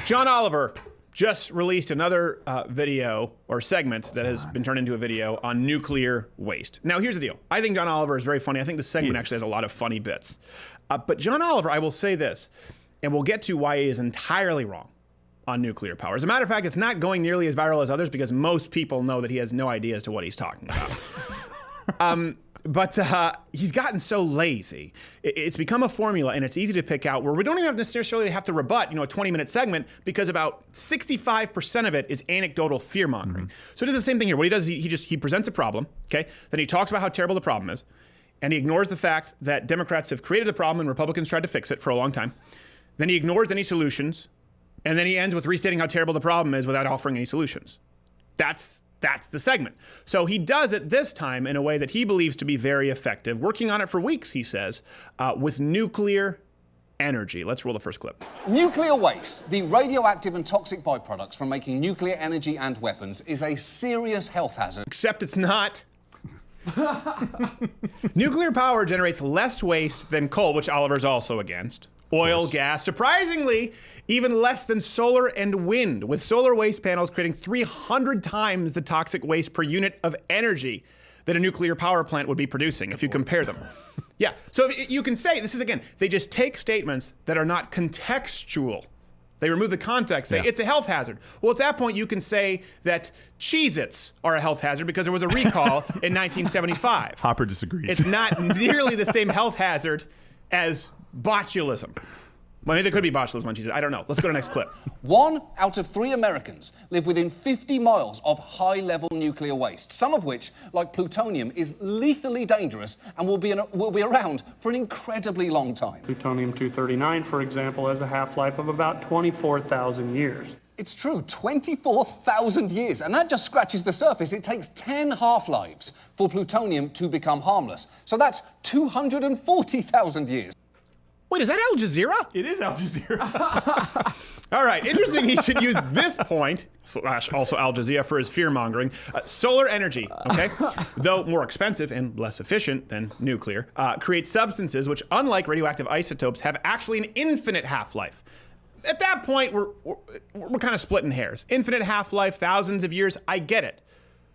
John Oliver just released another video or segment that has been turned into a video on nuclear waste. Now, here's the deal. I think John Oliver is very funny. I think the segment actually has a lot of funny bits. But John Oliver, I will say this, and we'll get to why he is entirely wrong on nuclear power. As a matter of fact, it's not going nearly as viral as others because most people know that he has no idea as to what he's talking about. But he's gotten so lazy. It's become a formula, and it's easy to pick out where we don't even necessarily have to rebut, a 20-minute segment, because about 65% of it is anecdotal fear-mongering. So he does the same thing here. What he does is he presents a problem, okay? Then he talks about how terrible the problem is, and he ignores the fact that Democrats have created the problem and Republicans tried to fix it for a long time. Then he ignores any solutions, and then he ends with restating how terrible the problem is without offering any solutions. That's the segment. So he does it this time in a way that he believes to be very effective, working on it for weeks, he says, with nuclear energy. Let's roll the first clip. Nuclear waste, the radioactive and toxic byproducts from making nuclear energy and weapons, is a serious health hazard. Except it's not. Nuclear power generates less waste than coal, which Oliver's also against. Oil, gas, surprisingly, even less than solar and wind, with solar waste panels creating 300 times the toxic waste per unit of energy that a nuclear power plant would be producing if you compare them. Yeah, so you can say, this is again, they just take statements that are not contextual. They remove the context, say it's a health hazard. Well, at that point, you can say that Cheez-Its are a health hazard because there was a recall in 1975. Hopper disagrees. It's not nearly the same health hazard as botulism. Well, maybe there could be botulism on Cheez-Its. I don't know. Let's go to the next clip. 1 out of 3 Americans live within 50 miles of high-level nuclear waste, some of which, like plutonium, is lethally dangerous and will be around for an incredibly long time. Plutonium-239, for example, has a half-life of about 24,000 years. It's true, 24,000 years, and that just scratches the surface. It takes 10 half-lives for plutonium to become harmless. So that's 240,000 years. Wait, is that Al Jazeera? It is Al Jazeera. All right, interesting he should use this point, / also Al Jazeera for his fear-mongering. Solar energy, okay, though more expensive and less efficient than nuclear, creates substances which, unlike radioactive isotopes, have actually an infinite half-life. At that point, we're kind of splitting hairs. Infinite half-life, thousands of years, I get it.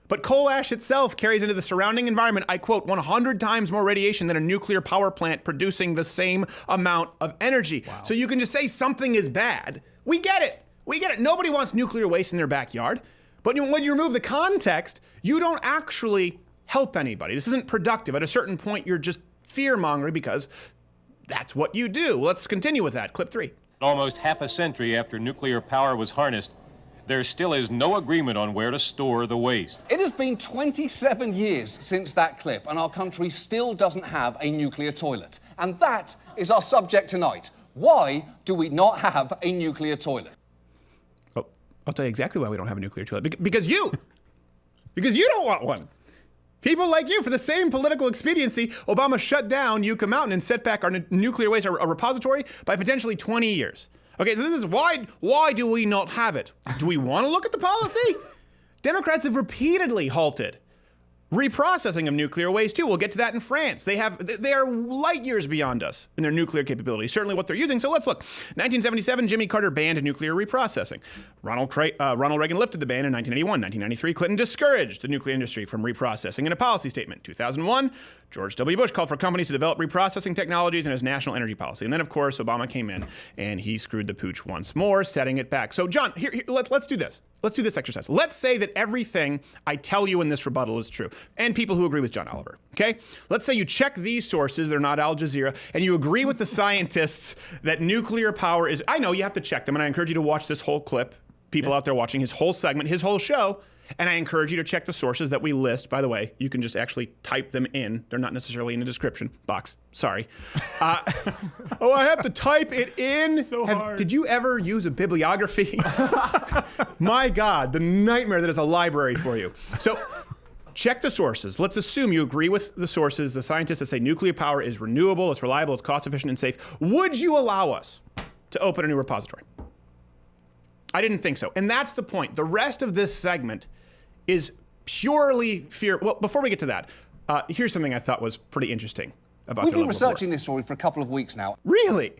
But coal ash itself carries into the surrounding environment, I quote, 100 times more radiation than a nuclear power plant producing the same amount of energy. Wow. So you can just say something is bad. We get it. We get it. Nobody wants nuclear waste in their backyard. But when you remove the context, you don't actually help anybody. This isn't productive. At a certain point, you're just fear-mongering because that's what you do. Let's continue with that. Clip 3. Almost half a century after nuclear power was harnessed, there still is no agreement on where to store the waste. It has been 27 years since that clip, and our country still doesn't have a nuclear toilet. And that is our subject tonight. Why do we not have a nuclear toilet? Oh, I'll tell you exactly why we don't have a nuclear toilet. Because you! Because you don't want one. People like you, for the same political expediency, Obama shut down Yucca Mountain and set back our nuclear waste, our repository, by potentially 20 years. Okay, so this is why do we not have it? Do we want to look at the policy? Democrats have repeatedly halted reprocessing of nuclear waste too. We'll get to that in France. They are light years beyond us in their nuclear capabilities, certainly what they're using. So let's look. 1977, Jimmy Carter banned nuclear reprocessing. Ronald Reagan lifted the ban in 1981. 1993, Clinton discouraged the nuclear industry from reprocessing in a policy statement. 2001, George W. Bush called for companies to develop reprocessing technologies in his national energy policy. And then, of course, Obama came in and he screwed the pooch once more, setting it back. So, John, here let's do this. Let's do this exercise. Let's say that everything I tell you in this rebuttal is true, and people who agree with John Oliver, okay? Let's say you check these sources, they're not Al Jazeera, and you agree with the scientists that nuclear power is, I know you have to check them, and I encourage you to watch this whole clip, people out there watching his whole segment, his whole show, and I encourage you to check the sources that we list. By the way, you can just actually type them in. They're not necessarily in the description box. Sorry. Oh, I have to type it in? So hard. Did you ever use a bibliography? My God, the nightmare that is a library for you. So check the sources. Let's assume you agree with the sources, the scientists that say nuclear power is renewable, it's reliable, it's cost efficient and safe. Would you allow us to open a new repository? I didn't think so. And that's the point. The rest of this segment is purely fear. Well, before we get to that, here's something I thought was pretty interesting about We've been researching this story for a couple of weeks now. Really?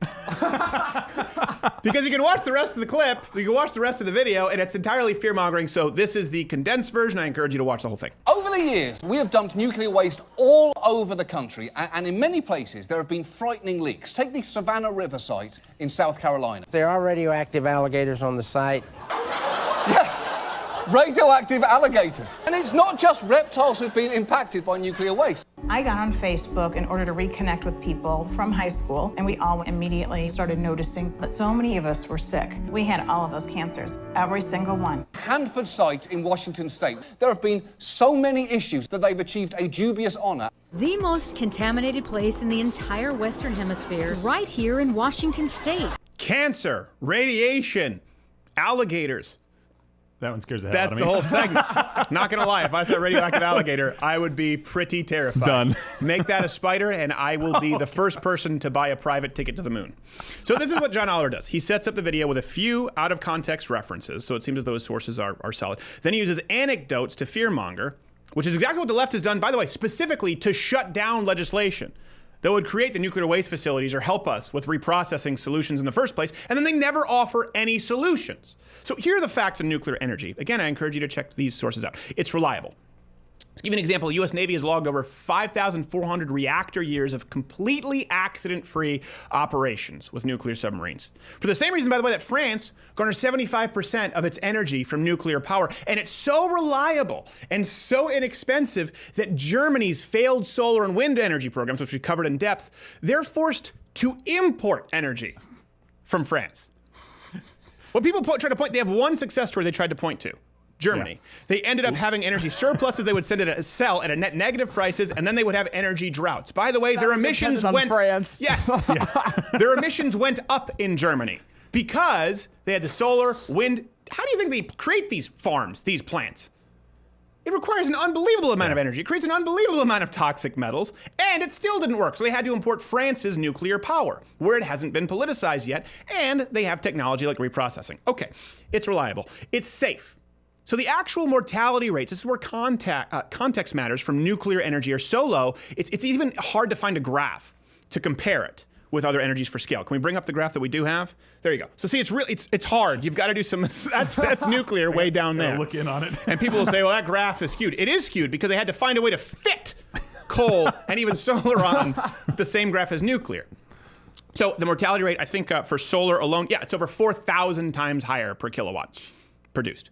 Because you can watch the rest of the clip, you can watch the rest of the video, and it's entirely fear-mongering, so this is the condensed version. I encourage you to watch the whole thing. Over the years, we have dumped nuclear waste all over the country, and in many places, there have been frightening leaks. Take the Savannah River site in South Carolina. There are radioactive alligators on the site. Radioactive alligators. And it's not just reptiles who've been impacted by nuclear waste. I got on Facebook in order to reconnect with people from high school, and we all immediately started noticing that so many of us were sick. We had all of those cancers, every single one. Hanford site in Washington state. There have been so many issues that they've achieved a dubious honor. The most contaminated place in the entire Western Hemisphere, right here in Washington state. Cancer, radiation, alligators. That one scares the hell out of That's me. the whole segment. Not gonna lie, if I saw a radioactive alligator, I would be pretty terrified. Done. Make that a spider, and I will be the first person to buy a private ticket to the moon. So this is what John Oliver does. He sets up the video with a few out-of-context references, so it seems as though his sources are solid. Then he uses anecdotes to fearmonger, which is exactly what the left has done, by the way, specifically to shut down legislation that would create the nuclear waste facilities or help us with reprocessing solutions in the first place, and then they never offer any solutions. So here are the facts of nuclear energy. Again, I encourage you to check these sources out. It's reliable. To give you an example, the U.S. Navy has logged over 5,400 reactor years of completely accident-free operations with nuclear submarines. For the same reason, by the way, that France garners 75% of its energy from nuclear power. And it's so reliable and so inexpensive that Germany's failed solar and wind energy programs, which we covered in depth, they're forced to import energy from France. When people try to point, they have one success story they tried to point to. Germany. Yeah. They ended up having energy surpluses. They would sell at a net negative prices, and then they would have energy droughts. By the way, their emissions went... France. Yes. Their emissions went up in Germany because they had the solar, wind. How do you think they create these farms, these plants? It requires an unbelievable amount of energy. It creates an unbelievable amount of toxic metals, and it still didn't work. So they had to import France's nuclear power, where it hasn't been politicized yet, and they have technology like reprocessing. Okay, it's reliable. It's safe. So the actual mortality rates, this is where context matters from nuclear energy, are so low, it's even hard to find a graph to compare it with other energies for scale. Can we bring up the graph that we do have? There you go. So see, it's hard. You've got to do some, that's nuclear way down there. Look in on it. And people will say, well, that graph is skewed. It is skewed because they had to find a way to fit coal and even solar on the same graph as nuclear. So the mortality rate, I think for solar alone, yeah, it's over 4,000 times higher per kilowatt produced.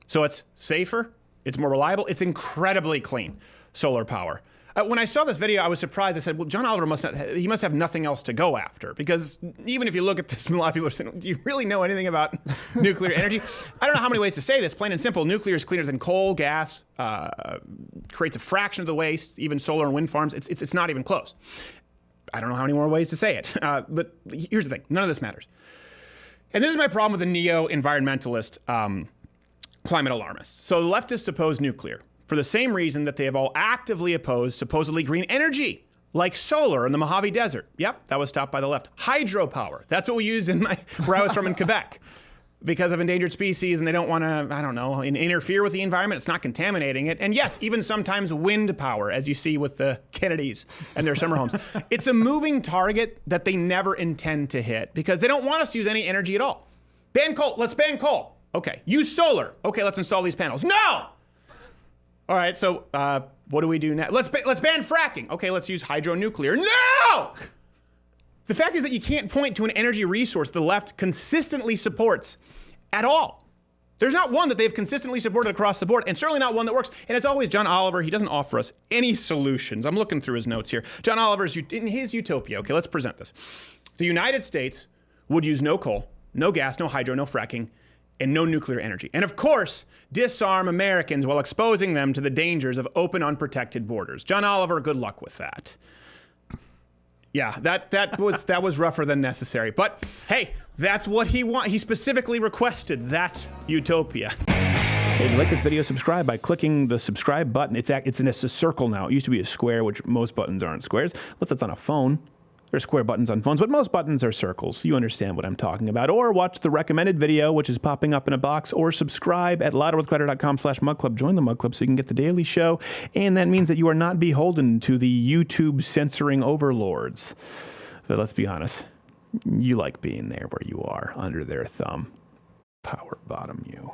So it's safer, it's more reliable, it's incredibly clean, solar power. When I saw this video, I was surprised. I said, well, John Oliver must have nothing else to go after, because even if you look at this, a lot of people are saying, do you really know anything about nuclear energy? I don't know how many ways to say this. Plain and simple, nuclear is cleaner than coal, gas, creates a fraction of the waste, even solar and wind farms. It's not even close. I don't know how many more ways to say it, but here's the thing, none of this matters. And this is my problem with the neo-environmentalist climate alarmists. So the leftists oppose nuclear for the same reason that they have all actively opposed supposedly green energy, like solar in the Mojave Desert. Yep, that was stopped by the left. Hydropower, that's what we used where I was from in Quebec, because of endangered species, and they don't want to, I don't know, interfere with the environment. It's not contaminating it. And yes, even sometimes wind power, as you see with the Kennedys and their summer homes. It's a moving target that they never intend to hit, because they don't want us to use any energy at all. Ban coal, let's ban coal. Okay, use solar. Okay, let's install these panels. No! All right, so what do we do now? Let's ban fracking. Okay, let's use hydronuclear. No! The fact is that you can't point to an energy resource the left consistently supports at all. There's not one that they've consistently supported across the board, and certainly not one that works. And it's always John Oliver. He doesn't offer us any solutions. I'm looking through his notes here. John Oliver's in his utopia. Okay, let's present this. The United States would use no coal, no gas, no hydro, no fracking, and no nuclear energy. And of course, disarm Americans while exposing them to the dangers of open, unprotected borders. John Oliver, good luck with that. Yeah, that was rougher than necessary. But hey, that's what he wants. He specifically requested that utopia. If you like this video, subscribe by clicking the subscribe button. It's in a circle now. It used to be a square, which most buttons aren't squares. Unless it's on a phone. There's square buttons on phones, but most buttons are circles. You understand what I'm talking about. Or watch the recommended video, which is popping up in a box, or subscribe at louderwithcrowder.com/mugclub. Join the Mug Club so you can get the daily show. And that means that you are not beholden to the YouTube censoring overlords. But let's be honest, You like being there where you are, under their thumb. Power bottom you.